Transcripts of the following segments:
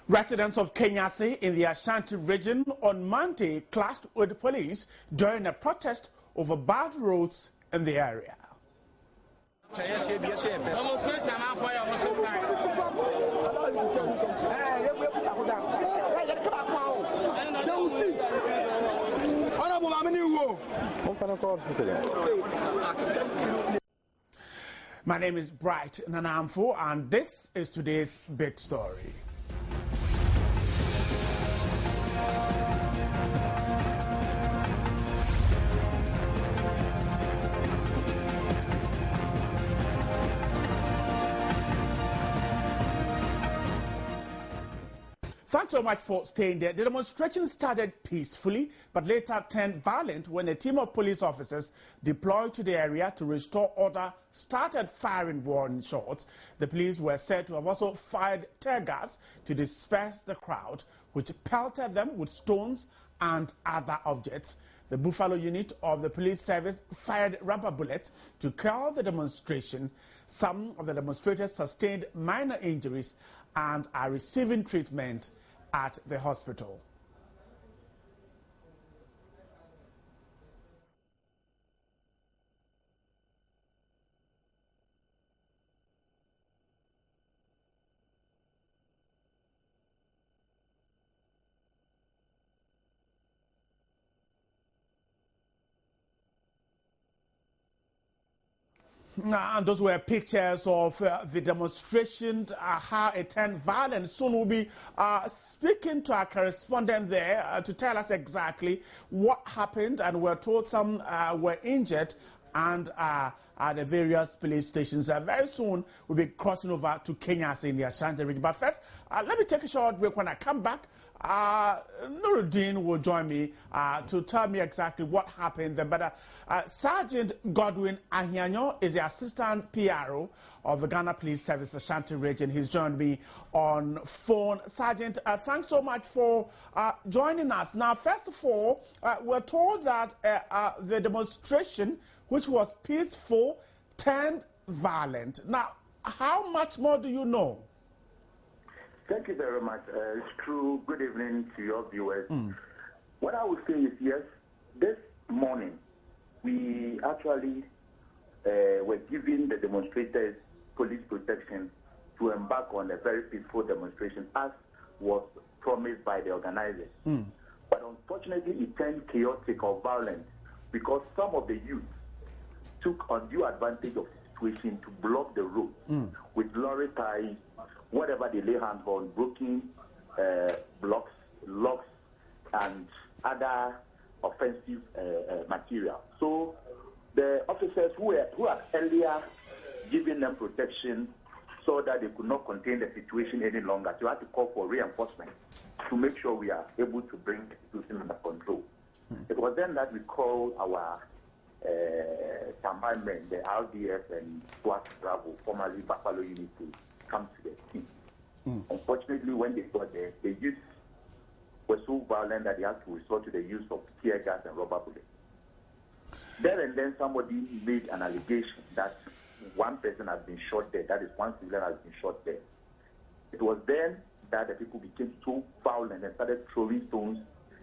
Residents of Kenyasi in the Ashanti region on Monday clashed with police during a protest over bad roads in the area. My name is Bright Nanamfo, and this is today's big story. Thanks so much for staying there. The demonstration started peacefully, but later turned violent when a team of police officers deployed to the area to restore order started firing warning shots. The police were said to have also fired tear gas to disperse the crowd, which pelted them with stones and other objects. The Buffalo unit of the police service fired rubber bullets to quell the demonstration. Some of the demonstrators sustained minor injuries and are receiving treatment at the hospital. And those were pictures of the demonstration, how it turned violent. Soon we'll be speaking to our correspondent there to tell us exactly what happened. And we're told some were injured and at the various police stations. Very soon we'll be crossing over to Kenya in the Ashanti region. But first, let me take a short break. When I come back, Nuruddin will join me to tell me exactly what happened there. But Sergeant Godwin Ahianyo is the Assistant PRO of the Ghana Police Service Ashanti region. He's joined me on phone. Sergeant, thanks so much for joining us. Now, first of all, we're told that the demonstration, which was peaceful, turned violent. Now, how much more do you know? Thank you very much. It's true. Good evening to your viewers. What I would say is, yes, this morning we actually were giving the demonstrators police protection to embark on a very peaceful demonstration, as was promised by the organizers. But unfortunately, it turned chaotic or violent because some of the youth took undue advantage of the situation to block the road with lorry ties, whatever they lay hands on, broken blocks, locks, and other offensive material. So the officers who had earlier given them protection saw that they could not contain the situation any longer. So we had to call for reinforcement to make sure we are able to bring the situation under control. It was then that we called our command men, the RDF and SWAT Bravo, formerly Buffalo unit, to come to the scene. Unfortunately, when they got there, the youth were so violent that they had to resort to the use of tear gas and rubber bullets. There and then somebody made an allegation that one person has been shot there, that is, one civilian has been shot there. It was then that the people became so violent and started throwing stones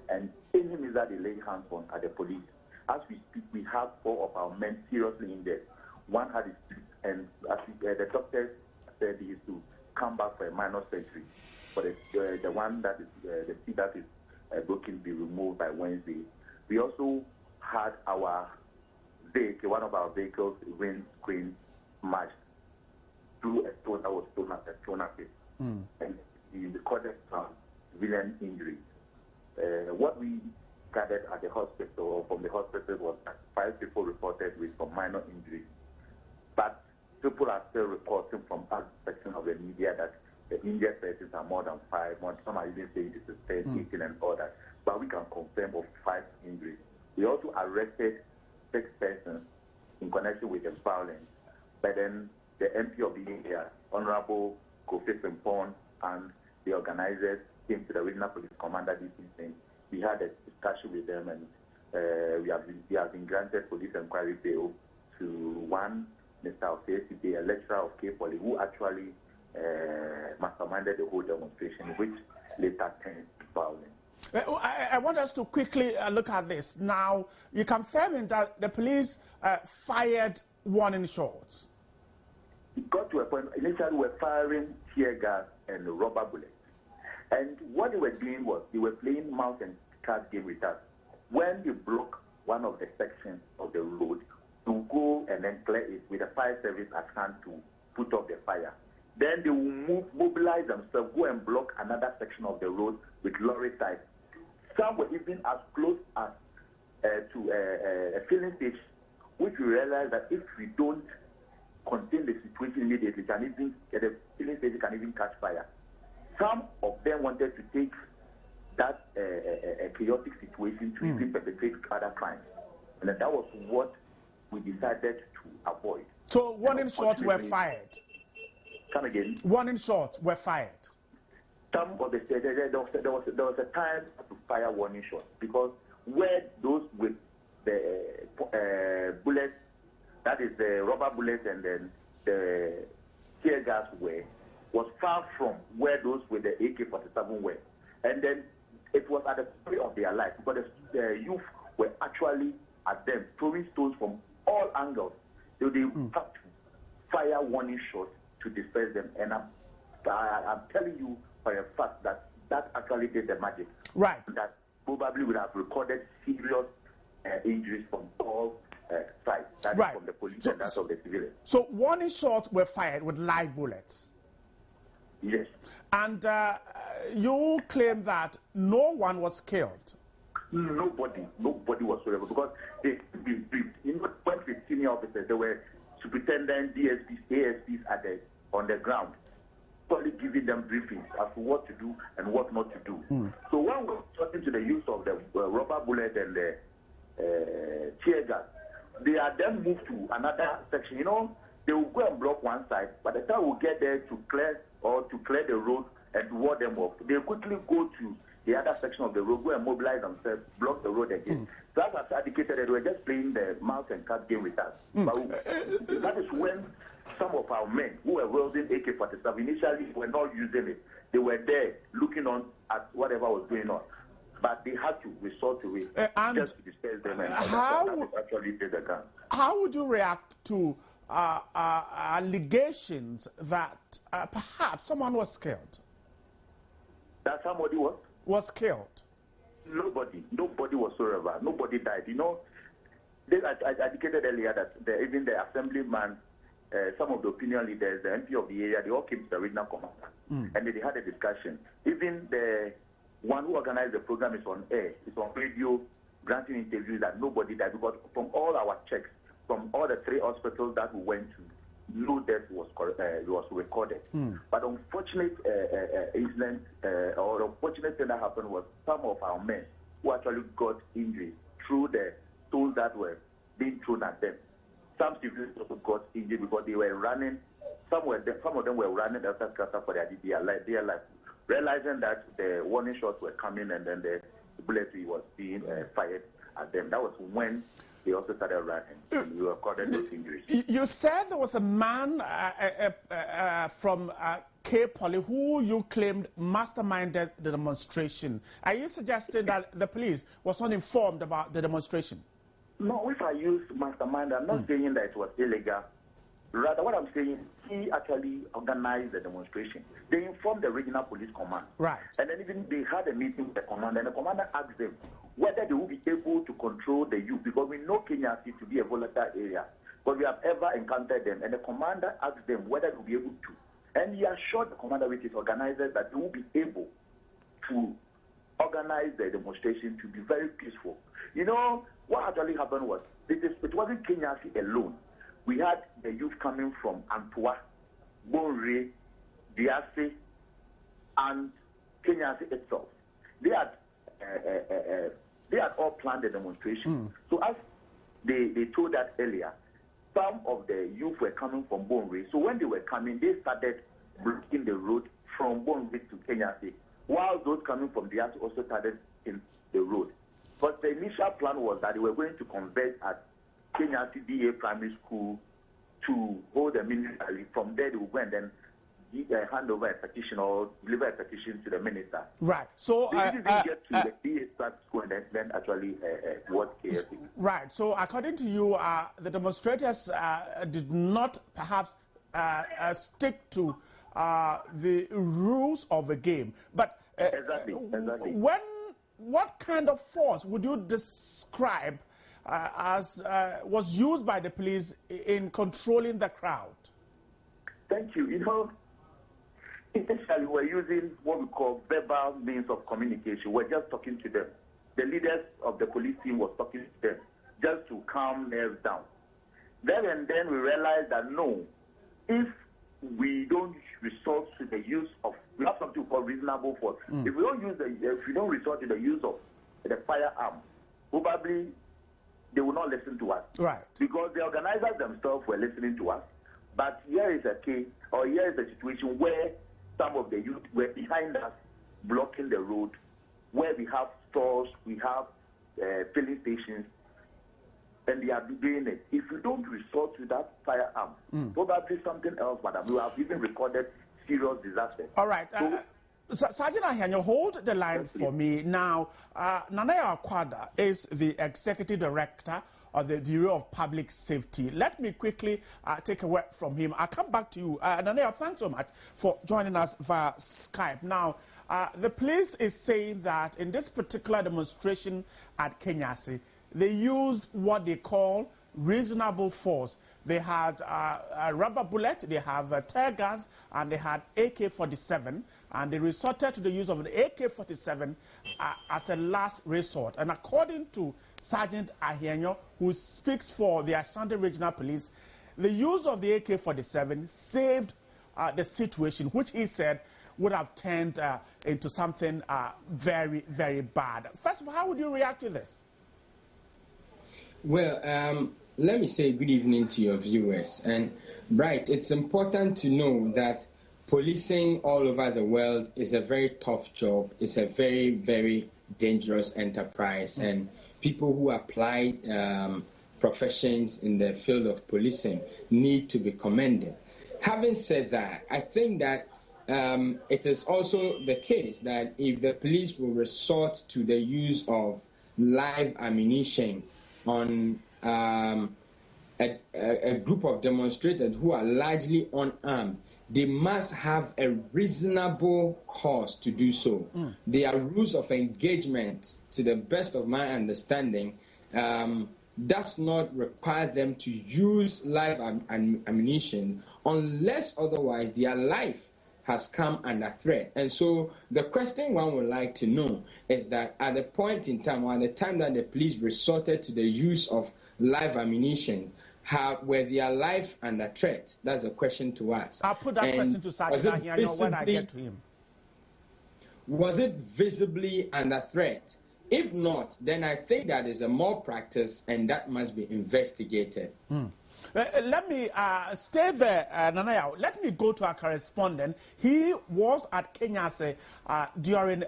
and any missile they laid hands on at the police. As we speak, we have 4 of our men seriously injured. One had his tooth, and as the doctors said, he is to come back for a minor surgery. But the one that is the teeth that is broken be removed by Wednesday. We also had our vehicle, one of our vehicles, windscreen smashed through a stone that was thrown at it. And he recorded some civilian injuries. What we gathered at the hospital, or from the hospital, was that 5 people reported with some minor injuries. But people are still reporting from other section of the media that the injured persons are more than 5. Some are even saying this is 10, 18 and all that. But we can confirm of 5 injuries. We also arrested 6 persons in connection with the violence. But then the MP of the area, Honorable Kofi Frimpong, and the organizers came to the regional police commander this evening. We had a discussion with them, and we have been granted police inquiry bail to one Mr. Ofeside, a lecturer of K Poly, who actually masterminded the whole demonstration, which later turned violent. I want us to quickly look at this. Now, you're confirming that the police fired warning shots. It got to a point, initially we were firing tear gas and rubber bullets. And what they were doing was, they were playing mouse and cat game with us. When they broke one of the sections of the road, to go and then clear it with the fire service at hand to put off the fire. Then they will mobilize themselves, go and block another section of the road with lorry type. Some were even as close as to a filling station, which we realized that if we don't contain the situation immediately, the filling station can even catch fire. Some of them wanted to take that chaotic situation to even perpetrate other crimes. And that was what we decided to avoid. So warning shots were fired? Come again? Warning shots were fired? Some of the there was a time to fire warning shots because where those with the bullets, that is the rubber bullets and then the tear gas was far from where those with the AK-47 were. And then it was at the story of their life because the youth were actually at them, throwing stones from all angles. So they had to fire warning shots to disperse them. And I'm telling you for a fact that that actually did the magic. Right. That probably would have recorded serious injuries from all sides. That right. Is from the police and that of the civilians. So warning shots were fired with live bullets? Yes. And you claim that no one was killed? Nobody whatsoever, because they went with senior officers. There were superintendents, DSPs, ASPs on the ground, probably giving them briefings as to what to do and what not to do. So when we're talking to the use of the rubber bullet and the tear gas, they are then moved to another section. They will go and block one side. By the time we get there to clear the road and ward them off, they quickly go to the other section of the road, go and mobilize themselves, block the road again. So as indicated, they were just playing the mouse and cat game with us. But that is when some of our men who were wielding AK-47 initially were not using it. They were there looking on at whatever was going on. But they had to resort to it just to disperse them and actually take the gun. How would you react to allegations that perhaps someone was killed? That somebody what? Was killed. Nobody whatsoever. Nobody died. I indicated earlier that even the assemblyman, some of the opinion leaders, the MP of the area, they all came to the regional commander and they had a discussion. Even the one who organized the program is on air, is on radio, granting interviews that nobody died because from all our checks, from all the 3 hospitals that we went to, no death was recorded. But unfortunate incident or unfortunate thing that happened was some of our men who actually got injured through the stones that were being thrown at them. Some civilians also got injured because they were running. Some of them were running after Kasa for their life, realizing that the warning shots were coming and then the bullet was being fired at them. That was when they also started running and we recorded those injuries. You said there was a man from K Poly who you claimed masterminded the demonstration. Are you suggesting that the police was not informed about the demonstration? No, if I use mastermind, I'm not saying that it was illegal. Rather, what I'm saying, he actually organized the demonstration. They informed the regional police command. Right. And then even they had a meeting with the commander, and the commander asked them whether they will be able to control the youth, because we know Kenya City to be a volatile area, but we have ever encountered them. And the commander asked them whether they will be able to. And he assured the commander with his organizers that they will be able to organize the demonstration to be very peaceful. What actually happened was, it wasn't Kenya City alone. We had the youth coming from Antua, Bonre, Diase, and Kenya City itself. They had all planned the demonstration. So as they told us earlier, some of the youth were coming from Bonre. So when they were coming, they started blocking the road from Bonre to Kenya City, while those coming from Diase also started in the road. But the initial plan was that they were going to convert at Kenya City DA Primary School to hold a mini rally. From there, they would go and then hand over a petition or deliver a petition to the minister. Right. So they didn't even get to the DA status quo and then actually what KFC. Right. So according to you, the demonstrators did not perhaps stick to the rules of the game. But exactly. What kind of force would you describe as was used by the police in controlling the crowd? Thank you. You know, essentially we're using what we call verbal means of communication. We're just talking to them. The leaders of the police team was talking to them just to calm nerves down. Then and then we realized that no, if we don't resort to the use of, we have something called reasonable force. If we don't resort to the use of the firearm, probably they will not listen to us. Right. Because the organizers themselves were listening to us. But here is a case, or here is a situation where some of the youth were behind us, blocking the road, where we have stores, we have filling stations, and they are doing it. If you don't resort to that firearm, probably something else, madam. We have even recorded serious disasters. All right. Sergeant Ahianyo, hold the line for me. Now, Nanaya Akwada is the Executive Director of the Bureau of Public Safety. Let me quickly take a word from him. I'll come back to you. Nanaya, thanks so much for joining us via Skype. Now, the police is saying that in this particular demonstration at Kenyasi, they used what they call reasonable force. They had a rubber bullet, they have tear gas, and they had AK-47, and they resorted to the use of the AK-47 as a last resort. And according to Sergeant Ahianyo, who speaks for the Ashanti Regional Police, the use of the AK-47 saved the situation, which he said would have turned into something very, very bad. First of all, how would you react to this? Well, let me say good evening to your viewers. And right, it's important to know that policing all over the world is a very tough job. It's a very, very dangerous enterprise. And people who apply professions in the field of policing need to be commended. Having said that, I think that it is also the case that if the police will resort to the use of live ammunition on a group of demonstrators who are largely unarmed, they must have a reasonable cause to do so. Their rules of engagement, to the best of my understanding, does not require them to use live ammunition unless otherwise their life has come under threat. And so the question one would like to know is that at the point in time, or at the time that the police resorted to the use of live ammunition, were their life under threat? That's a question to ask. I'll put that question to Sergeant Ahianyo when I get to him. Was it visibly under threat? If not, then I think that is a malpractice and that must be investigated. Let me stay there, Nanaya. Let me go to our correspondent. He was at Kenyasi during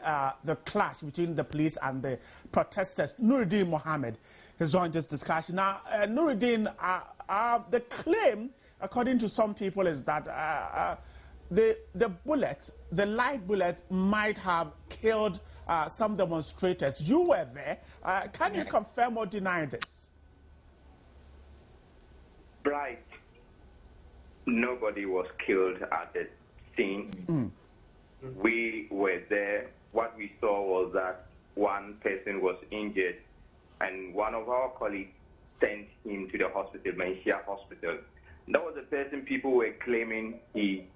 the clash between the police and the protesters. Nuruddin Mohammed has joined this discussion. Now, Nuruddin, the claim, according to some people, is that the bullets, the live bullets, might have killed some demonstrators. You were there. Can you confirm or deny this? Right. Nobody was killed at the scene. We were there. What we saw was that one person was injured, and one of our colleagues sent him to the hospital, Menchia Hospital. That was the person people were claiming he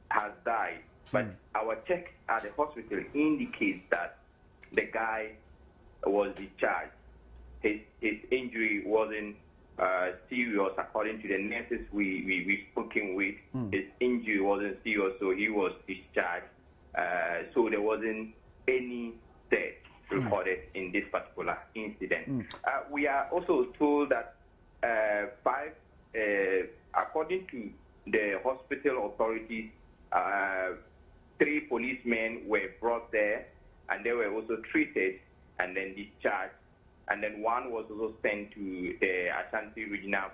has died. But our checks at the hospital indicates that the guy was discharged. His injury wasn't serious, according to the nurses we've spoken with. His injury wasn't serious, so he was discharged. So there wasn't any death recorded in this particular incident. We are also told that according to the hospital authorities, 3 policemen were brought there, and they were also treated and then discharged. And then one was also sent to the Ashanti Regional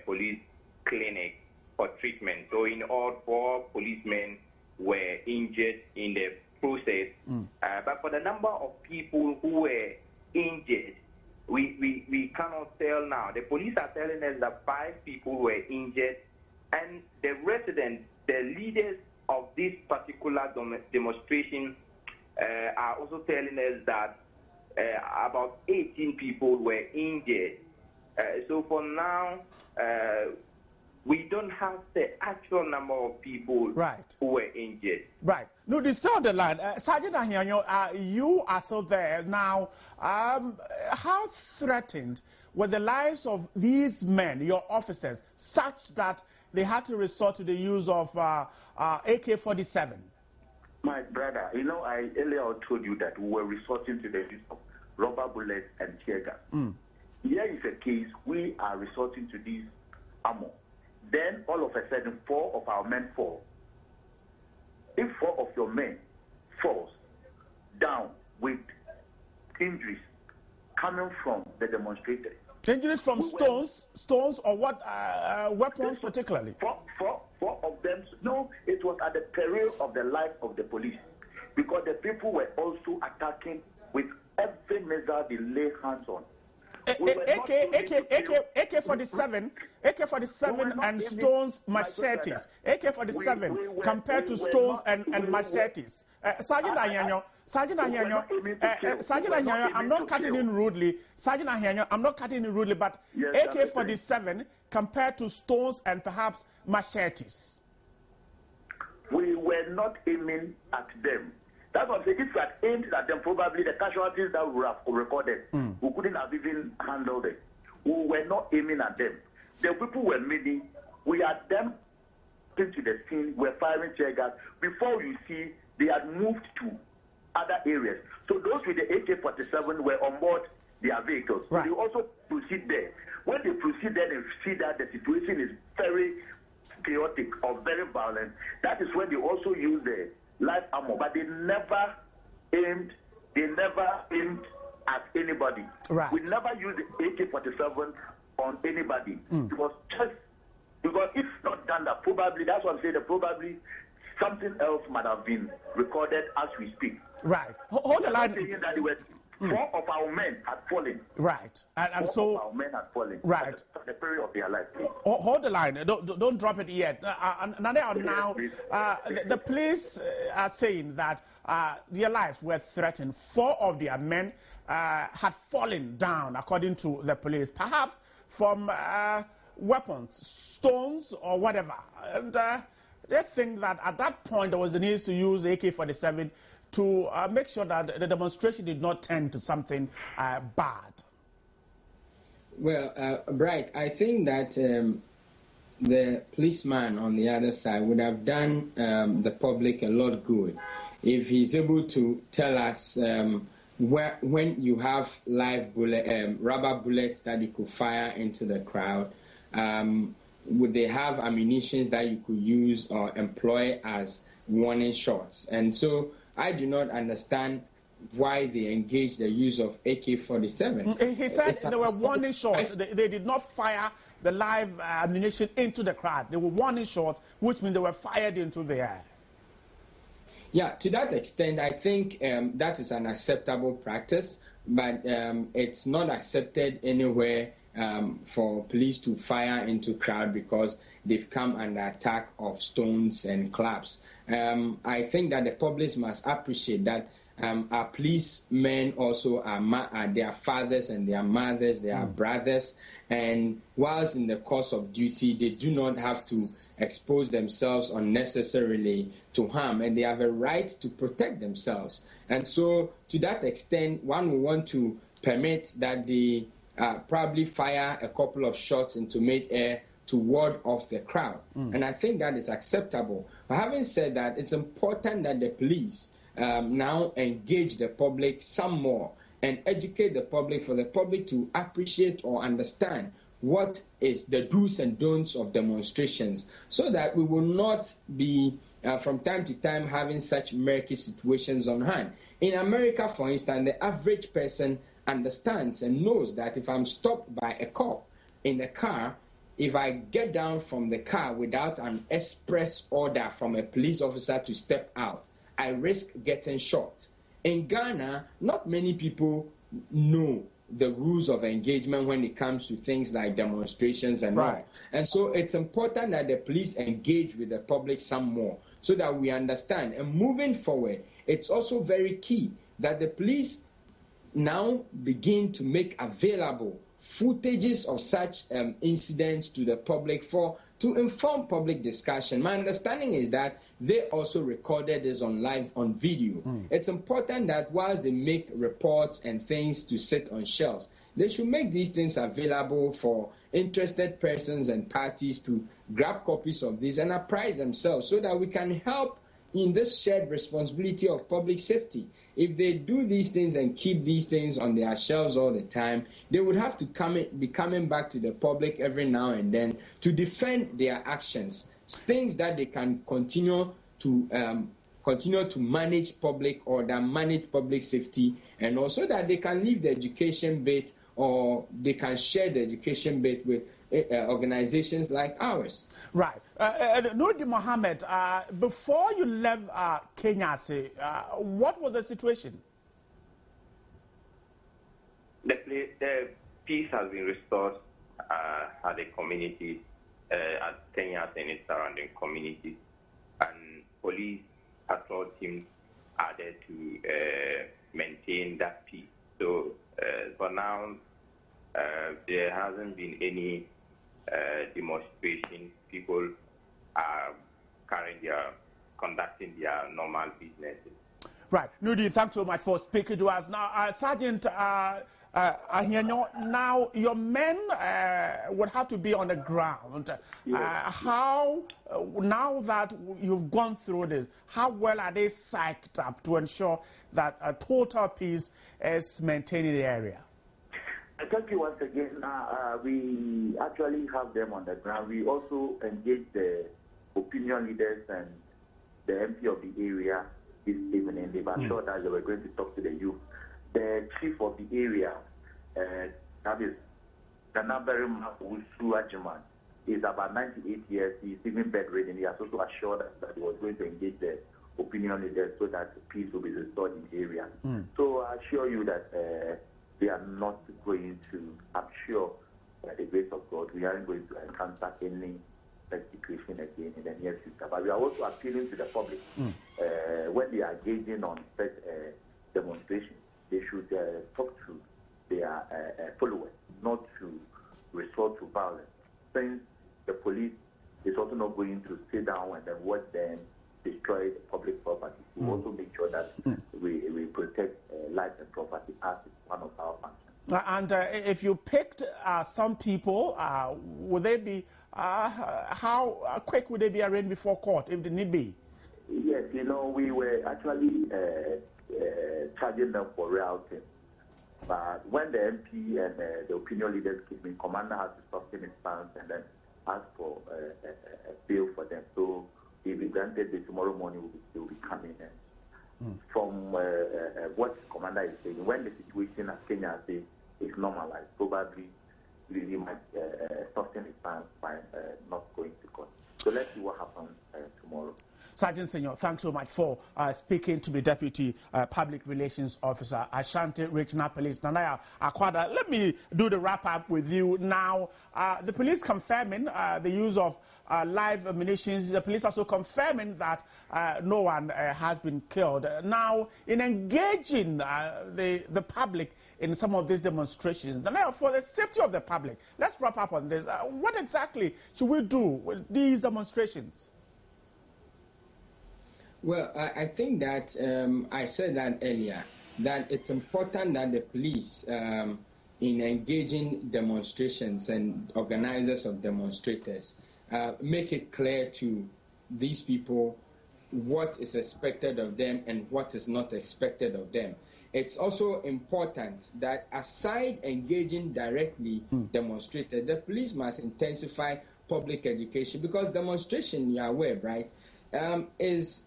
Police Clinic for treatment. So in all, 4 policemen were injured in the process. But for the number of people who were injured, we cannot tell now. The police are telling us that 5 people were injured, and the residents, the leaders of this particular demonstration, are also telling us that about 18 people were injured. So for now, we don't have the actual number of people who were injured. Right. No, this still on the line. Sergeant Ahianyo, you are still there. Now, how threatened were the lives of these men, your officers, such that they had to resort to the use of AK-47? My brother, I earlier told you that we were resorting to the use of rubber bullets and tear gas. Here is a case, we are resorting to this ammo. Then all of a sudden, 4 of our men fall. If 4 of your men falls down with injuries coming from the demonstrators. Injuries from stones or what weapons particularly? 4 of them. No, it was at the peril of the life of the police, because the people were also attacking with every missile they lay hands on. AK-47 and stones, machetes. AK-47 compared to stones and machetes. Sergeant Ahianyo, I'm not cutting in rudely. Sergeant Ahianyo, I'm not cutting in rudely, but AK-47 compared to stones and perhaps machetes. We were not aiming at them. That's what I'm saying. If we had aimed at them, probably the casualties that we would have recorded, we couldn't have even handled it. We were not aiming at them. The people were meeting. We had them into the scene. We're firing tear gas. Before you see, they had moved to other areas. So those with the AK-47 were on board their vehicles. Right. They also proceed there. When they proceed there, they see that the situation is very chaotic or very violent. That is when they also use the live ammo, but they never aimed at anybody. Right. We never used the AK-47 on anybody. It was just because if not done that, probably, that's what I'm saying, that probably something else might have been recorded as we speak. Right. Hold the line. That they were, 4 of our men had fallen. Right. And 4 so of our men had fallen. Right. At the period of their life. Hold the line. Don't drop it yet. Now, the police are saying that their lives were threatened. 4 of their men had fallen down, according to the police, perhaps from weapons, stones, or whatever. And they think that at that point there was the need to use AK-47 to make sure that the demonstration did not turn to something bad. Well, Bright, I think that the policeman on the other side would have done the public a lot good if he's able to tell us when you have live rubber bullets that you could fire into the crowd, would they have ammunition that you could use or employ as warning shots? And so I do not understand why they engaged the use of AK-47. He said there were warning shots. They did not fire the live ammunition into the crowd. They were warning shots, which means they were fired into the air. Yeah, to that extent, I think that is an acceptable practice, but it's not accepted anywhere for police to fire into crowd because they've come under attack of stones and clubs. I think that the public must appreciate that our policemen also are their fathers and their mothers, their brothers, and whilst in the course of duty, they do not have to expose themselves unnecessarily to harm, and they have a right to protect themselves. And so, to that extent, one will want to permit that they probably fire a couple of shots into mid-air to ward off the crowd. And I think that is acceptable. But having said that, it's important that the police now engage the public some more and educate the public for the public to appreciate or understand what is the do's and don'ts of demonstrations, so that we will not be from time to time having such murky situations on hand. In America, for instance, the average person understands and knows that if I'm stopped by a cop in a car, if I get down from the car without an express order from a police officer to step out, I risk getting shot. In Ghana, not many people know the rules of engagement when it comes to things like demonstrations and all. And so it's important that the police engage with the public some more so that we understand. And moving forward, it's also very key that the police now begin to make available footages of such incidents to the public to inform public discussion. My understanding is that they also recorded this on video. It's important that whilst they make reports and things to sit on shelves, they should make these things available for interested persons and parties to grab copies of this and apprise themselves so that we can help in this shared responsibility of public safety. If they do these things and keep these things on their shelves all the time, they would have to be coming back to the public every now and then to defend their actions, things that they can continue to manage public order, manage public safety, and also that they can leave the education bit or they can share the education bit with organizations like ours. Right. Nurdi Mohammed, before you left Kenya, what was the situation? The peace has been restored at the community, at Kenya and its surrounding communities, and police patrol teams are there to maintain that peace. So for now, there hasn't been any demonstration. People are conducting their normal businesses. Right. Nudi, thanks so much for speaking to us. Now, Sergeant now your men would have to be on the ground. Yes. How, now that you've gone through this, how well are they psyched up to ensure that a total peace is maintained in the area? Thank you once again. We actually have them on the ground. We also engage the opinion leaders and the MP of the area this evening. They've assured that they were going to talk to the youth. The chief of the area, that is Ganabere Wusu Ajiman, is about 98 years. He's even bedridden. He has also assured us that he was going to engage the opinion leaders so that peace will be restored in the area. So I assure you that we are not going to, I'm sure, by the grace of God, we aren't going to encounter any persecution again in the near future. But we are also appealing to the public when they are engaging on such demonstrations, they should talk to their followers, not to resort to violence. Since the police is also not going to sit down and then watch them destroy public property. We also make sure that we protect life and property as one of our functions. And if you picked some people, would they be, how quick would they be arraigned before court if they need be? Yes, we were actually charging them for routing. But when the MP and the opinion leaders came in, commander has to soften his stance and then ask for a bail for them. So if we granted that tomorrow morning they will be coming in. From what commander is saying, when the situation at Kenya is normalized, probably we might soften his stance by not going to court. So let's see what happens tomorrow. Sergeant Senior, thanks so much for speaking to the Deputy Public Relations Officer, Ashanti Regional Police, Nanaya Akwada. Let me do the wrap-up with you now. The police confirming the use of live ammunition. The police also confirming that no one has been killed. Now, in engaging the public in some of these demonstrations, now for the safety of the public, let's wrap up on this. What exactly should we do with these demonstrations? Well, I think that I said that earlier, that it's important that the police, in engaging demonstrations and organizers of demonstrators, make it clear to these people what is expected of them and what is not expected of them. It's also important that aside engaging directly demonstrators, the police must intensify public education, because demonstration, you are aware, right, is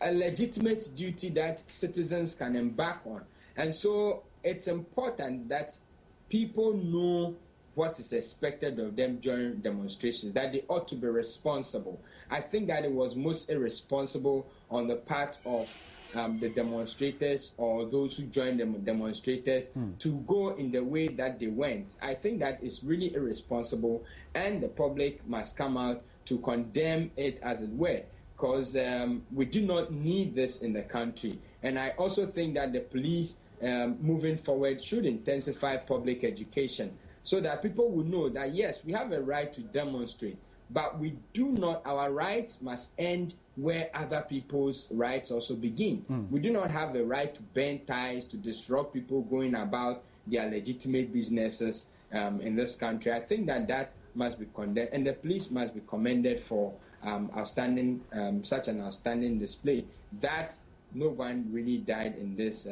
a legitimate duty that citizens can embark on. And so it's important that people know what is expected of them during demonstrations, that they ought to be responsible. I think that it was most irresponsible on the part of the demonstrators or those who joined the demonstrators to go in the way that they went. I think that is really irresponsible, and the public must come out to condemn it, as it were, because we do not need this in the country. And I also think that the police, moving forward, should intensify public education so that people will know that, yes, we have a right to demonstrate, but we do not, our rights must end where other people's rights also begin. We do not have a right to bend ties, to disrupt people going about their legitimate businesses in this country. I think that that must be condemned, and the police must be commended for outstanding, such an outstanding display, that no one really died in this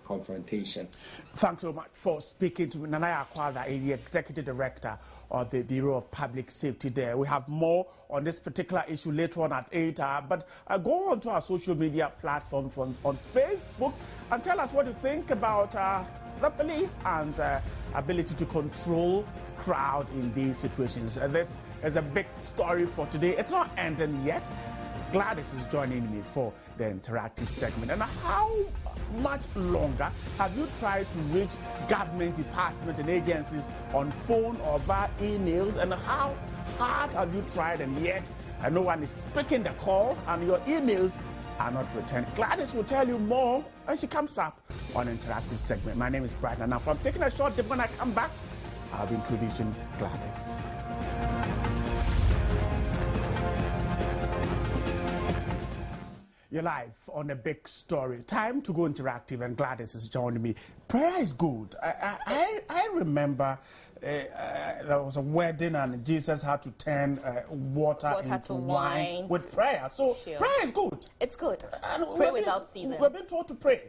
confrontation. Thanks so much for speaking to me. Nanaya Akwada, the Executive Director of the Bureau of Public Safety there. We have more on this particular issue later on at 8. But go on to our social media platforms on Facebook and tell us what you think about the police and ability to control crowd in these situations. This is a big story for today. It's not ending yet. Gladys is joining me for the interactive segment. And how much longer have you tried to reach government departments and agencies on phone or via emails? And how hard have you tried, and yet no one is picking the calls and your emails are not returned? Gladys will tell you more when she comes up on interactive segment. My name is Brian, and now I'm taking a short dip. When I come back, I'll be introducing Gladys. You're live on a big story. Time to go interactive, and Gladys is joining me. Prayer is good. I remember there was a wedding and Jesus had to turn water into wine with prayer. So sure. Prayer is good. It's good. Pray without ceasing. We've been told to pray.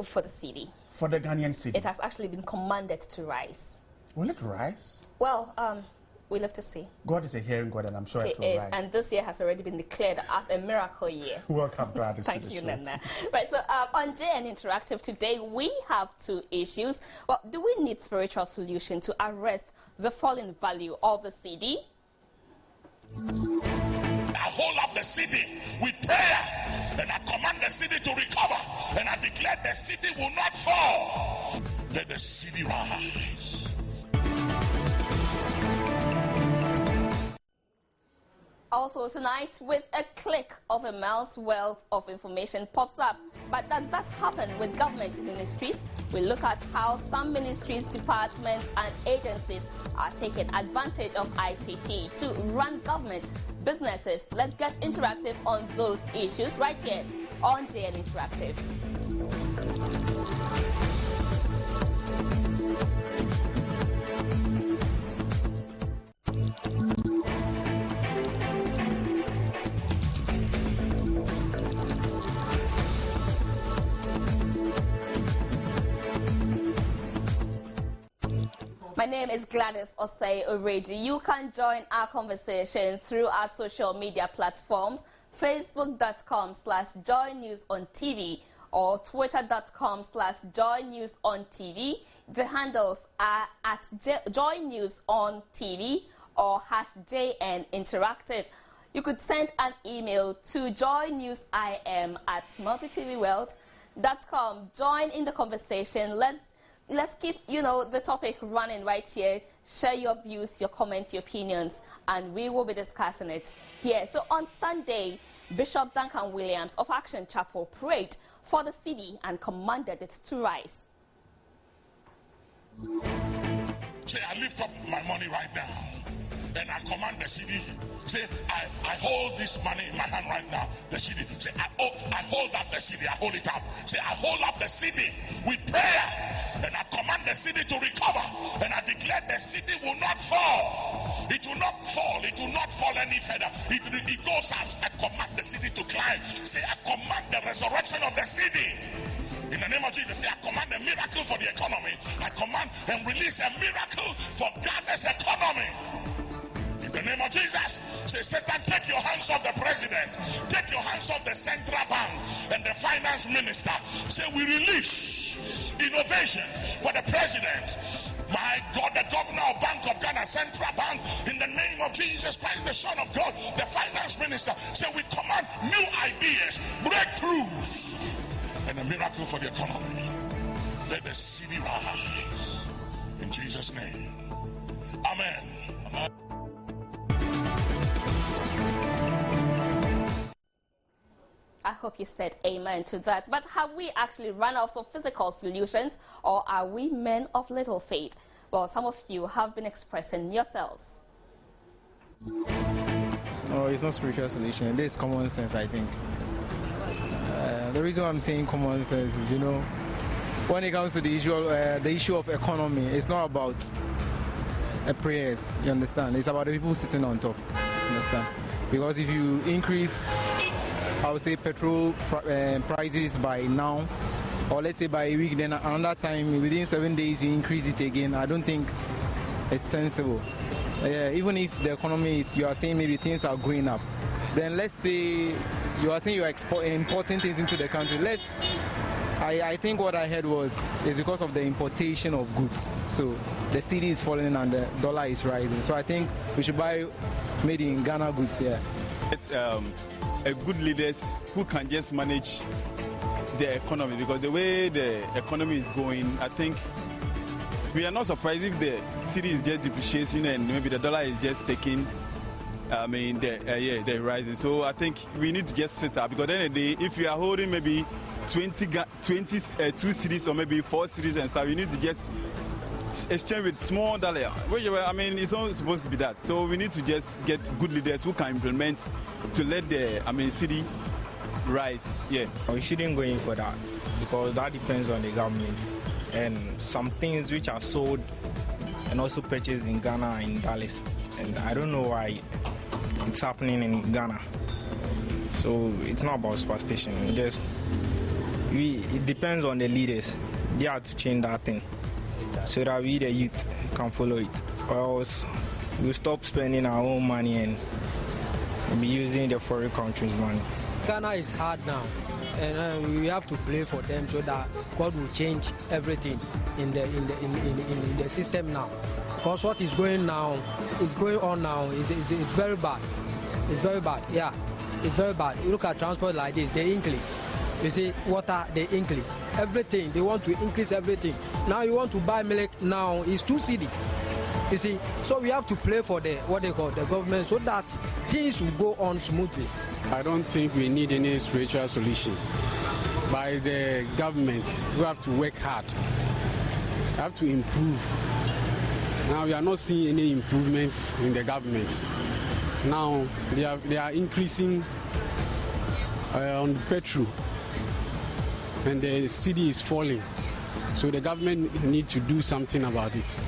For the city. For the Ghanaian city. It has actually been commanded to rise. Will it rise? Well, we'll have to see. God is a hearing God, and I'm sure it will rise. And this year has already been declared as a miracle year. Welcome, Gladys. Thank you, Nana. Right, so on JN Interactive today, we have two issues. Well, do we need spiritual solution to arrest the falling value of the cedi? I hold up the cedi with prayer, and I command the cedi to recover, and I declare the cedi will not fall. Let the cedi rise. Also tonight, with a click of a mouse, wealth of information pops up. But does that happen with government ministries? We look at how some ministries, departments and agencies are taking advantage of ICT to run government businesses. Let's get interactive on those issues right here on JN Interactive. My name is Gladys Osei Oreji. You can join our conversation through our social media platforms, facebook.com/joynewsontv or twitter.com/joynewsontv. The handles are at joynewsontv or #JN Interactive. You could send an email to joynewsim@multitvworld.com. Join in the conversation. Let's keep, the topic running right here. Share your views, your comments, your opinions, and we will be discussing it here. So on Sunday, Bishop Duncan Williams of Action Chapel prayed for the city and commanded it to rise. Say, I lift up my money right now, and I command the city. Say, I hold this money in my hand right now. The city. Say, I hold up the city. I hold it up. Say, I hold up the city with prayer, and I command the city to recover, and I declare the city will not fall. It will not fall. It will not fall any further. It goes out. I command the city to climb. Say, I command the resurrection of the city. In the name of Jesus, say, I command a miracle for the economy. I command and release a miracle for Ghana's economy. In the name of Jesus, say, Satan, take your hands off the president, take your hands off the central bank and the finance minister. Say, we release innovation for the president. My God, the governor of Bank of Ghana, Central Bank, in the name of Jesus Christ, the Son of God, the finance minister, say we command new ideas, breakthroughs, and a miracle for the economy. Let the city rise. In Jesus' name. Amen. Amen. I hope you said amen to that. But have we actually run out of physical solutions, or are we men of little faith? Well, some of you have been expressing yourselves. No, it's not spiritual solution. This is common sense, I think. The reason why I'm saying common sense is, when it comes to the issue of economy, it's not about prayers, you understand? It's about the people sitting on top, you understand? Because if you increase, I would say, petrol prices by now, or let's say by a week, then another time, within 7 days, you increase it again, I don't think it's sensible. Even if the economy is, you are saying maybe things are going up, then let's say you are saying you are importing things into the country. I think what I heard is because of the importation of goods. So the cedi is falling and the dollar is rising. So I think we should buy made in Ghana goods here. It's a good leaders who can just manage the economy, because the way the economy is going, I think we are not surprised if the cedi is just depreciating and maybe the dollar is just taking the rising. So I think we need to just sit up, because at the end of the day, if you are holding maybe 2 cedis or maybe 4 cedis and stuff, you need to just exchange with small dollar. It's not supposed to be that. So we need to just get good leaders who can implement to let the cedi rise. Yeah, we shouldn't go in for that, because that depends on the government, and some things which are sold and also purchased in Ghana and in Dallas, and I don't know why it's happening in Ghana. So it's not about superstition. It depends on the leaders. They have to change that thing so that we, the youth, can follow it. Or else we'll stop spending our own money and be using the foreign countries' money. Ghana is hard now, and we have to pray for them so that God will change everything in the system now. Because what is going on now is very bad. It's very bad. Yeah, it's very bad. You look at transport like this, they increase. You see, water, they increase. Everything, they want to increase everything. Now you want to buy milk, now it's 2 cedi. You see, so we have to play for the government, so that things will go on smoothly. I don't think we need any spiritual solution. By the government, we have to work hard. We have to improve. Now we are not seeing any improvements in the government. Now they are increasing on petrol, and the cedi is falling. So the government needs to do something about it.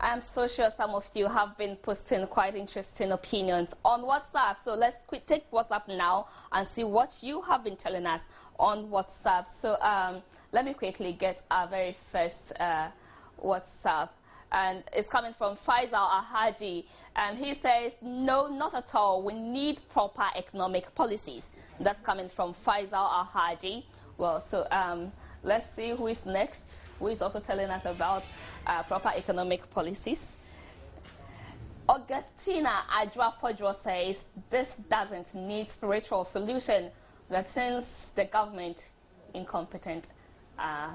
I'm so sure some of you have been posting quite interesting opinions on WhatsApp. So let's take WhatsApp now and see what you have been telling us on WhatsApp. So let me quickly get our very first WhatsApp. And it's coming from Faisal Ahaji. And he says, no, not at all. We need proper economic policies. That's coming from Faisal Ahaji. Well, so let's see who is next, who is also telling us about proper economic policies. Augustina Adra-Fodro says, this doesn't need spiritual solution. The things the government incompetent.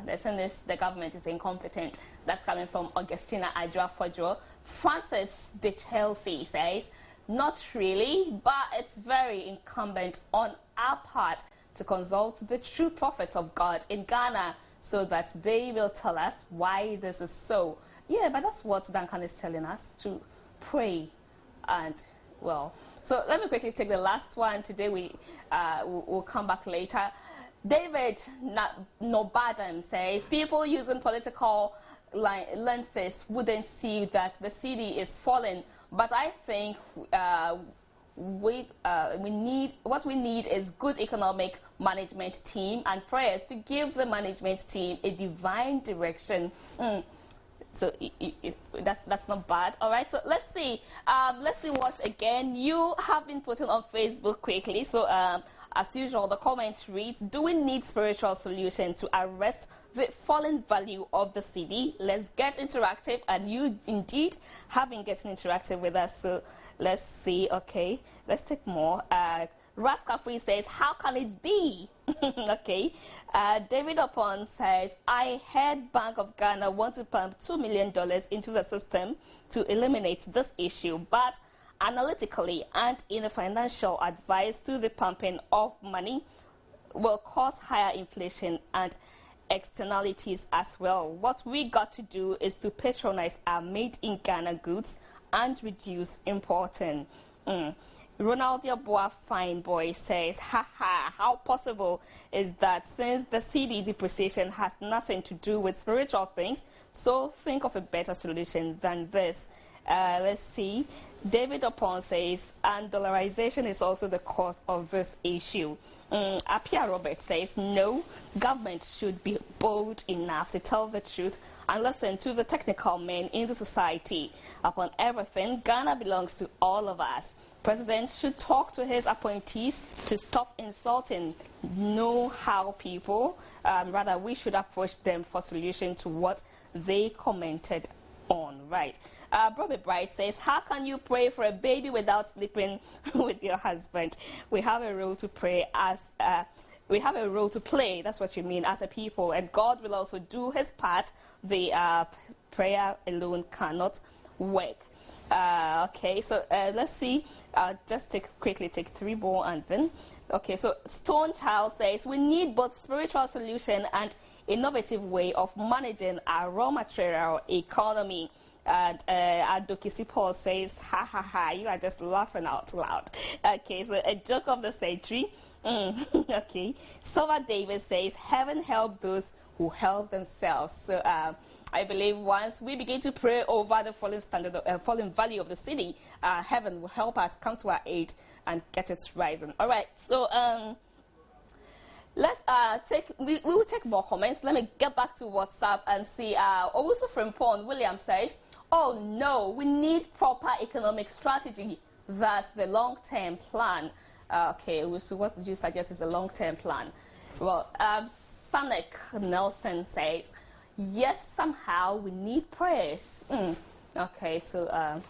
The thing is the government is incompetent. That's coming from Augustina Adra-Fodro. Francis de Chelsea says, not really, but it's very incumbent on our part to consult the true prophets of God in Ghana so that they will tell us why this is so. Yeah, but that's what Duncan is telling us, to pray. And, well, so let me quickly take the last one. Today we'll come back later. David Nobadam says people using political lenses wouldn't see that the city is falling, but I think what we need is good economic management team and prayers to give the management team a divine direction. So that's not bad. All right, so let's see what again you have been putting on Facebook quickly. So as usual, the comments reads, do we need spiritual solution to arrest the falling value of the city? Let's get interactive, and you indeed have been getting interactive with us. So let's see. Okay, let's take more. Raskafree says, how can it be? Okay. David Upon says, I heard Bank of Ghana want to pump $2 million into the system to eliminate this issue, but analytically and in a financial advice to the pumping of money will cause higher inflation and externalities as well. What we got to do is to patronize our made-in-Ghana goods and reduce importing. Ronald Yaboa Fine Boy says, haha, how possible is that since the CD depreciation has nothing to do with spiritual things, so think of a better solution than this. Let's see. David Upon says, and dollarization is also the cause of this issue. Apia Robert says, no, government should be bold enough to tell the truth and listen to the technical men in the society. Upon everything, Ghana belongs to all of us. President should talk to his appointees to stop insulting know-how people. Rather, we should approach them for solution to what they commented on. Right. Bobby Bright says, how can you pray for a baby without sleeping with your husband? We have a role to pray as we have a role to play, that's what you mean, as a people, and God will also do his part. The prayer alone cannot work. Okay, so let's see. Just quickly take 3 more and then. Okay, so Stone Child says, we need both spiritual solution and innovative way of managing our raw material economy. And Adokisi Paul says, ha ha ha, you are just laughing out loud. Okay, so a joke of the century. Okay, Silva Davis says, heaven help those who help themselves. So I believe once we begin to pray over the falling standard, falling value of the city, heaven will help us come to our aid and get it rising. All right, so let's we will take more comments. Let me get back to WhatsApp and see. Also from Paul William says, oh no, we need proper economic strategy. That's the long-term plan. Okay, so what did you suggest is the long-term plan? Well, Sonic Nelson says, yes, somehow we need prayers. Okay, so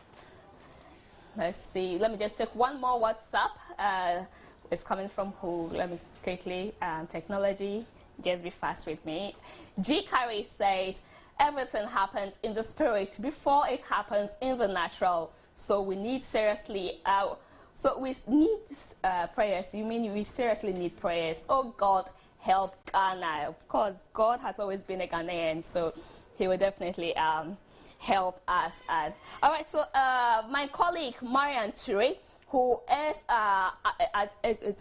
let's see. Let me just take one more WhatsApp. It's coming from who? Let me quickly. Technology, just be fast with me. G. Carey says, everything happens in the spirit before it happens in the natural. So we need seriously... So we need prayers. You mean we seriously need prayers? Oh, God, help Ghana. Of course, God has always been a Ghanaian, so he will definitely help us. All right, so my colleague, Marian Ture, who is,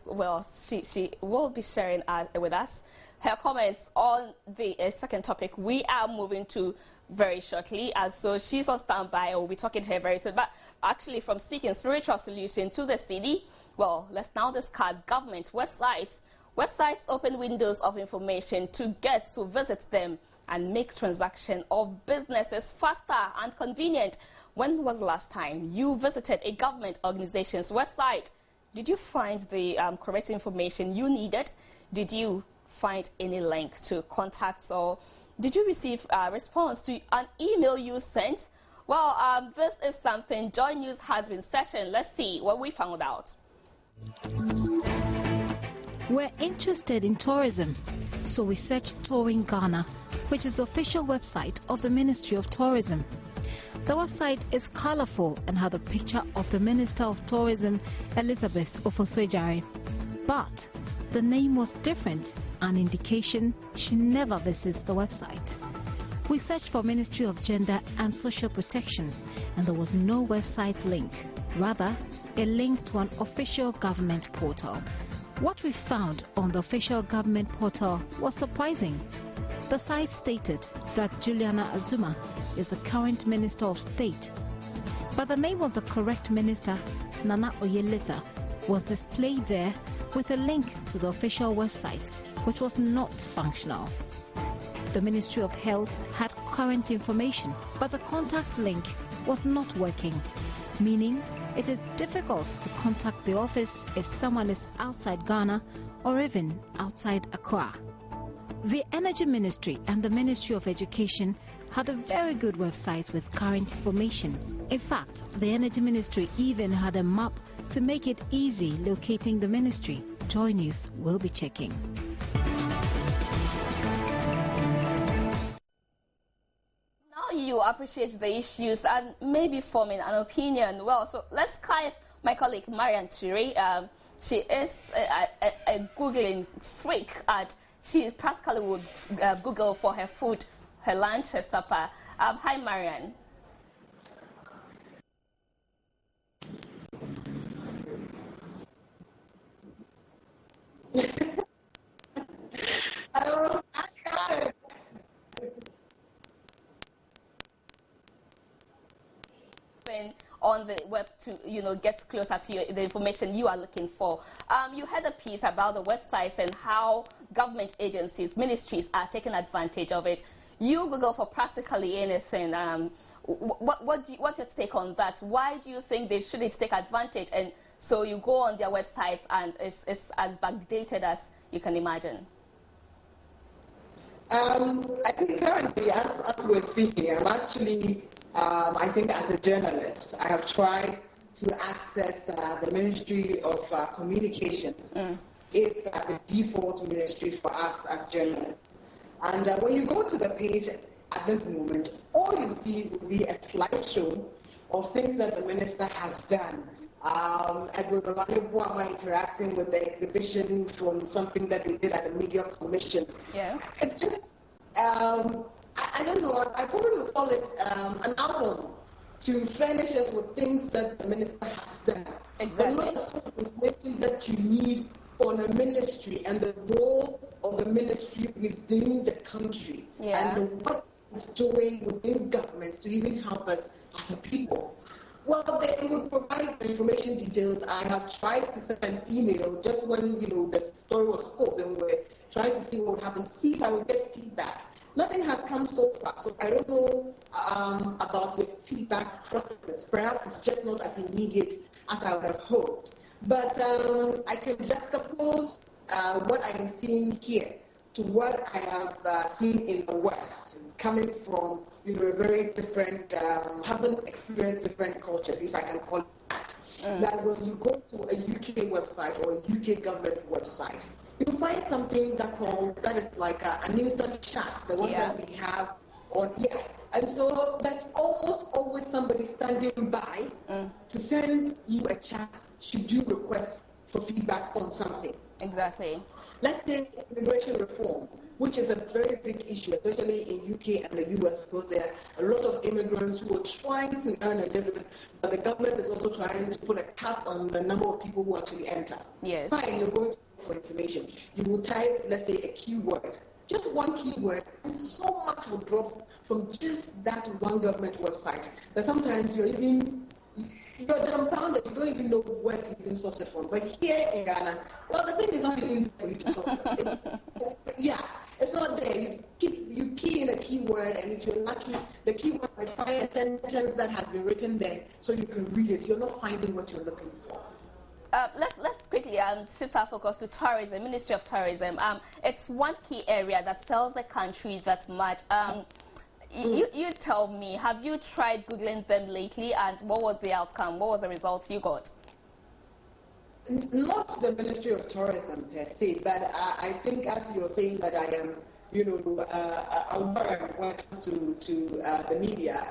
well, she will be sharing with us her comments on the second topic we are moving to very shortly, and so she's on standby. We'll be talking to her very soon. But actually, from seeking spiritual solution to the city, well, let's now discuss government websites. Websites open windows of information to get to visit them and make transaction of businesses faster and convenient. When was the last time you visited a government organization's website? Did you find the correct information you needed? Did you find any link to contacts, or did you receive a response to an email you sent? Well, this is something Joy News has been searching. Let's see what we found out. We're interested in tourism, so we searched Touring Ghana, which is the official website of the Ministry of Tourism. The website is colorful and had a picture of the Minister of Tourism, Elizabeth Ofoswejare. But the name was different, an indication she never visits the website. We searched for Ministry of Gender and Social Protection, and there was no website link, rather a link to an official government portal. What we found on the official government portal was surprising. The site stated that Juliana Azuma is the current Minister of State, but the name of the correct minister, Nana Oyelitha, was displayed there with a link to the official website, which was not functional. The Ministry of Health had current information, but the contact link was not working, meaning it is difficult to contact the office if someone is outside Ghana or even outside Accra. The Energy Ministry and the Ministry of Education had a very good website with current information. In fact, the Energy Ministry even had a map to make it easy locating the ministry. Joy News will be checking. Now you appreciate the issues and maybe forming an opinion. Well, so let's Skype my colleague Marian Chiri. She is a Googling freak, and she practically would Google for her food, her lunch, her supper. Hi, Marian. On the web to get closer to the information you are looking for. You had a piece about the websites and how government agencies, ministries are taking advantage of it. You Google for practically anything. What's your take on that? Why do you think they shouldn't take advantage? And so you go on their websites and it's as backdated as you can imagine. I think currently, as we're speaking, I'm actually, I think as a journalist, I have tried to access the Ministry of Communications. It's the default ministry for us as journalists. And when you go to the page at this moment, all you see will be a slideshow of things that the minister has done. Edward Delali interacting with the exhibition from something that they did at the Media Commission. Yeah. It's just, I don't know, I probably would call it an album to furnish us with things that the minister has done. Exactly. But not the sort of information that you need on a ministry and the role of the ministry within the country. Yeah. And what it's doing within government to even help us as a people. Well, they would provide the information details. I have tried to send an email just when the story was spoke, and we were trying to see what would happen, see if I would get feedback. Nothing has come so far, so I don't know about the feedback processes. Perhaps it's just not as immediate as I would have hoped. But I can juxtapose what I am seeing here to what I have seen in the West, coming from a very different, haven't experienced different cultures, if I can call it that. That when you go to a UK website or a UK government website, you find something that is like an instant chat, the one that we have on here. And so there's almost always somebody standing by to send you a chat should you request for feedback on something. Exactly. Let's take immigration reform, which is a very big issue, especially in UK and the US, because there are a lot of immigrants who are trying to earn a living, but the government is also trying to put a cap on the number of people who actually enter. Yes. Fine, you're going to look for information. You will type, let's say, a keyword, just one keyword, and so much will drop from just that one government website that sometimes you're dumbfounded. You don't even know where to even source it from. But here in Ghana, well, the thing is not even for you to source it. It's not there. You key in a keyword, and if you're lucky, the keyword might find a sentence that has been written there, so you can read it. You're not finding what you're looking for. Let's quickly shift our focus to tourism, Ministry of Tourism. It's one key area that sells the country that much. You tell me, have you tried Googling them lately, and what was the outcome? What was the results you got? Not the Ministry of Tourism per se, but I think as you're saying that I am, aware when it comes to the media,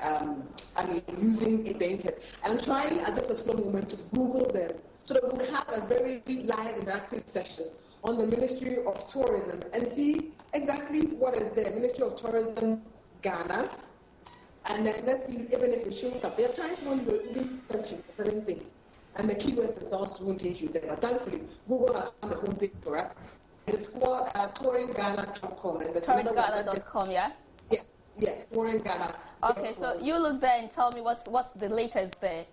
I mean, using the internet. I'm trying at this particular moment to Google them so that we have a very live interactive session on the Ministry of Tourism and see exactly what is there. Ministry of Tourism, Ghana, and then let's see even if it shows up. They're trying to even searching for certain things. and the keywords themselves won't take you there. But thankfully, Google has found the homepage for us. It's called touringghana.com. Touringghana.com, yeah? Yes, touringghana.com. Okay, so you look there and tell me what's the latest there.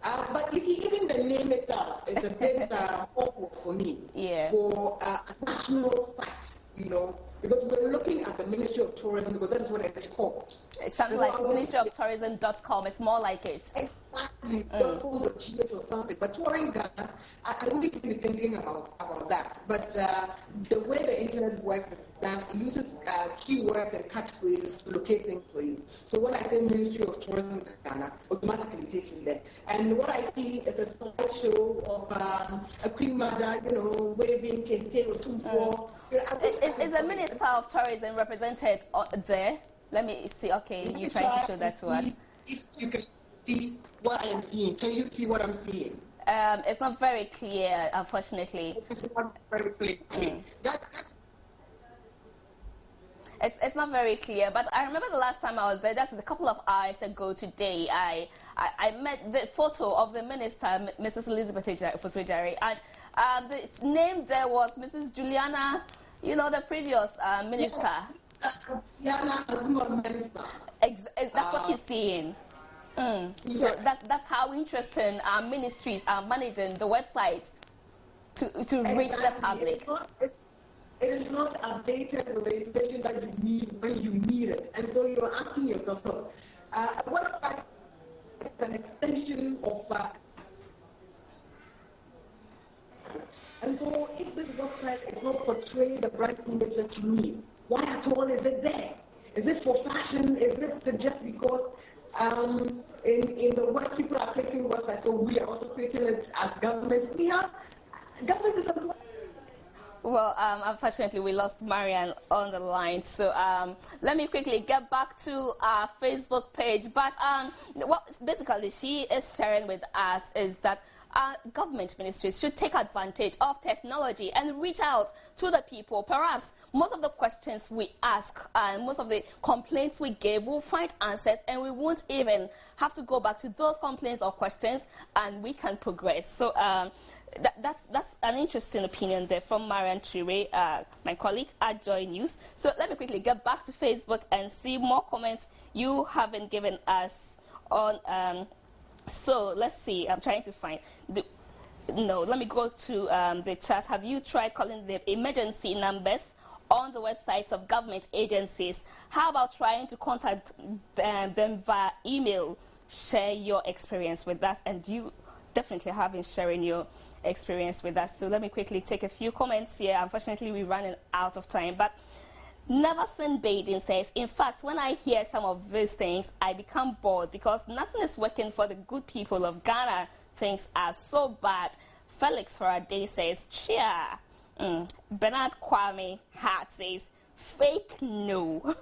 But even the name itself is a bit awkward for me. Yeah. For a national site, you know, because we're looking at the Ministry of Tourism because that's what it's called. It sounds like ministryoftourism.com. It's more like it. Exactly. Or something. But Touring Ghana, I wouldn't even be thinking about that. But the way the internet works is that it uses keywords and catchphrases to locate things for you. So when I say Ministry of Tourism Ghana, automatically takes me there. And what I see is a slideshow of a Queen Mother, you know, waving kente or tumpo. Is the Minister of Tourism represented there? Let me see. Okay, you're trying to show that to us. If you can see what I am seeing, can you see what I'm seeing? It's not very clear, unfortunately. It's not very clear. It's not very clear, but I remember the last time I was there, that's a couple of hours ago today, I met the photo of the minister, Mrs. Elizabeth Foswejari, and the name there was Mrs. Juliana, you know, the previous minister. Juliana Minister. That's what you're seeing. So that's how interesting our ministries are managing the websites to reach the public. It is not updated with the information that you need when you need it. And so you're asking yourself, a website is an extension of and so if this website is not portraying the bright image that you need, why at all is it there? Is it for fashion? Is it just because in the work people are creating websites, so we are also creating it as government? Government is a... Well, unfortunately, we lost Marianne on the line. So let me quickly get back to our Facebook page. But what basically she is sharing with us is that government ministries should take advantage of technology and reach out to the people. Perhaps most of the questions we ask and most of the complaints we give, we'll find answers and we won't even have to go back to those complaints or questions, and we can progress. So that's an interesting opinion there from Marian Chire, my colleague at Joy News. So let me quickly get back to Facebook and see more comments you haven't given us on. So let's see. I'm trying to find let me go to the chat. Have you tried calling the emergency numbers on the websites of government agencies? How about trying to contact them via email? Share your experience with us, and you definitely have been sharing your experience with us. So let me quickly take a few comments here. Unfortunately, we're running out of time, but Never Sin Bathing says, in fact, when I hear some of these things, I become bored because nothing is working for the good people of Ghana. Things are so bad. Felix Faraday says, cheer. Bernard Kwame Hart says, fake no.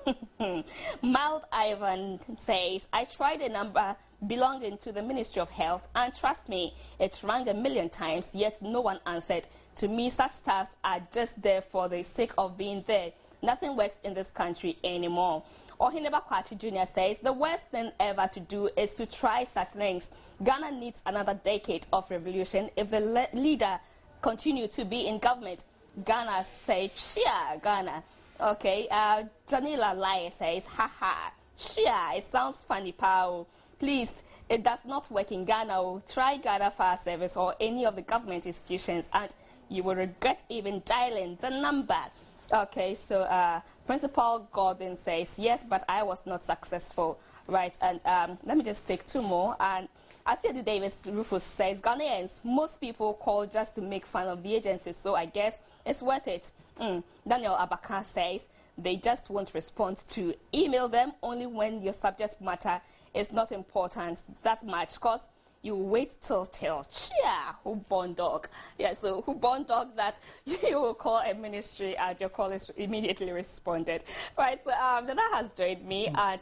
Mild Ivan says, I tried a number belonging to the Ministry of Health, and trust me, it's rang 1,000,000 times, yet no one answered. To me, such staffs are just there for the sake of being there. Nothing works in this country anymore. Ohineba Kwachi Jr. says, the worst thing ever to do is to try such things. Ghana needs another decade of revolution if the leader continue to be in government. Ghana say, cheer, Ghana. Okay, Janila Lai says, haha, cheer, it sounds funny, pal. Please, it does not work in Ghana. Try Ghana Fire Service or any of the government institutions and you will regret even dialing the number. Okay, so Principal Gordon says, yes, but I was not successful. Right, and let me just take two more. And Asiadi Davis Rufus says, Ghanaians, most people call just to make fun of the agency, so I guess it's worth it. Daniel Abaka says, they just won't respond to email them only when your subject matter is not important that much, because you wait till cheer, who born dog. Yeah, so who born dog that you will call a ministry and your call is immediately responded. Right, so Nana has joined me, and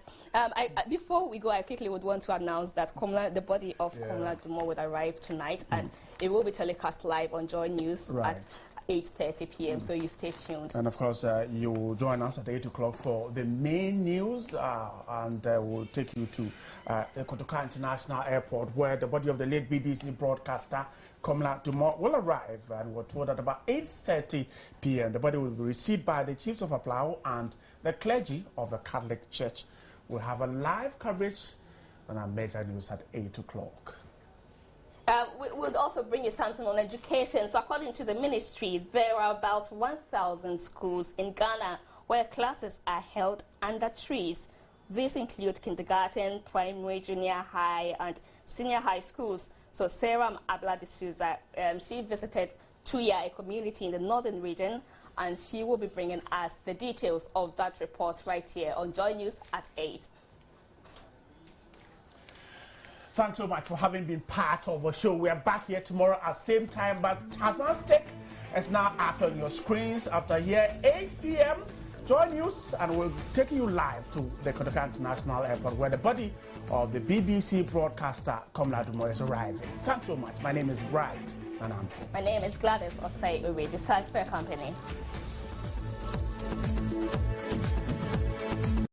before we go, I quickly would want to announce that the body of Komla Dumo would arrive tonight, and it will be telecast live on Joy News at 8:30 p.m. So you stay tuned. And of course, you will join us at 8 o'clock for the main news, and we'll take you to Kotoka International Airport, where the body of the late BBC broadcaster Komla Dumont will arrive, and we're told at about 8:30 p.m. The body will be received by the chiefs of Aplau and the clergy of the Catholic Church. We'll have a live coverage on our major news at 8 o'clock. We would also bring you something on education. So according to the ministry, there are about 1,000 schools in Ghana where classes are held under trees. These include kindergarten, primary, junior high, and senior high schools. So Sarah Abla de Souza, she visited Tuya, a community in the northern region, and she will be bringing us the details of that report right here on Joy News at 8. Thanks so much for having been part of the show. We are back here tomorrow at the same time, but Tarzan's Take is now up on your screens after here 8 p.m. Joy News, and we'll take you live to the Kotoka International Airport, where the body of the BBC broadcaster Komla Dumont is arriving. Thanks so much. My name is Bright, and my name is Gladys Osei Ureji. Thanks for your company.